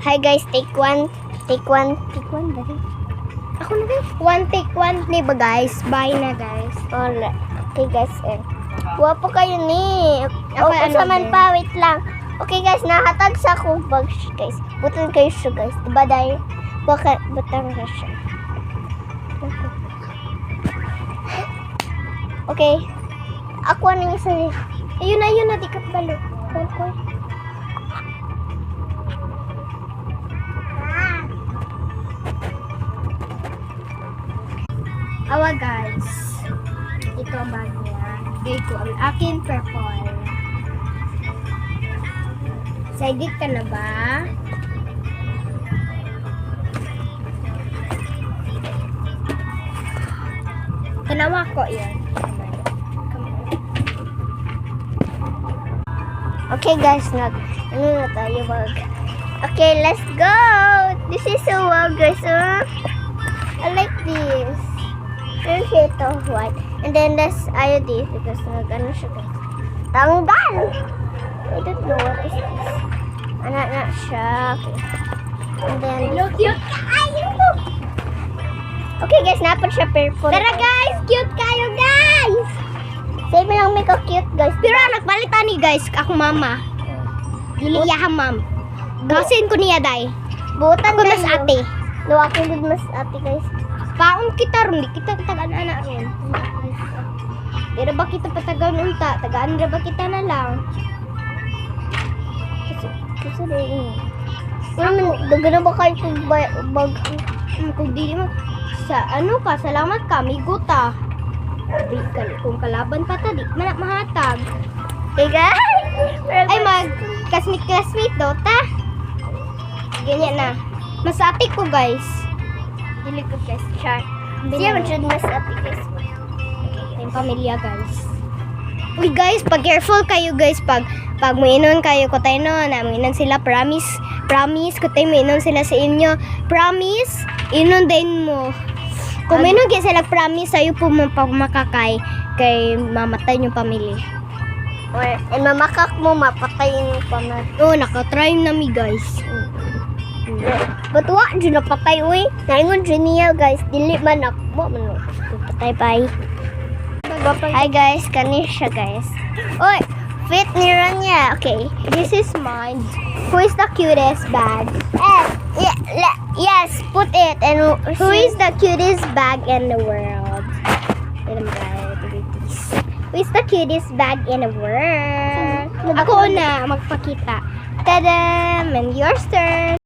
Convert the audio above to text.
Hi guys, take one. Take one dali. Ako na guys. Take one. Di ba guys? Bye na guys. Okay guys Guwapo kayo ni. Saman pa, wait lang. Okay guys, nahatag sa akong bag guys. Butan kayo siya guys. Diba dahil? Butang ka siya. Okay. Ako na yung isa. Ayun na, di ka balo. Awa guys. Ito ang bag niya. Bigay ko ang aking purple. Excited ka na ba? Tanawa ko yan. Okay guys, ano na tayo wag. Okay, let's go! This is so wag guys. I like this. There's ito white. And then this this because ano siya guys. Tanggal! I don't know what is this. Anak siya. Okay. And then cute kayo! Okay guys, napan siya purple. Tara guys, cute kayo guys! Sabi lang may ka-cute guys. Pero nagpalitan ni guys, ako mama. Diliyahan ma'am. Gasin ko niya day. Butan ko mas ate. Luwa ko din mas ate guys. Paon kita ron, di kita tagaan-anak ron. Pero ba kita patagaan unta? Tagaan ra ba kita na lang? Kasi rin. Daga na ba kayo kung bag? Kung di mo, sa ano ka, salamat ka, migo ta. Kung kalaban pa ta, di mahatag. Hey guys! Ay classmate daw ta. Ganyan na. Masati ko guys. Dili ko guys. Siya masyad masati guys. Yung pamilya guys. Uy guys, pag-careful kayo guys. Pag mainon kayo ko tayo no. Mainon sila, promise. Ko tayo mainon sila sa inyo. Promise, inon din mo. Kung mainon kayo sila, promise sa'yo po makakay kay mamatay yung pamilya. And mamakak mo, mapatayin yung pamilya. Oo, nakatry nami guys. But what? Diyo napatay, uy. Naingon dyan niya guys. Dili man ako. Patay bye. Hi guys, kani siya guys. Uy, fit niya niya. Okay, this is mine. Who is the cutest bag? Yes, put it. And who is the cutest bag in the world? Who is the cutest bag in the world? Ako na magpakita. Tada! And yours turn.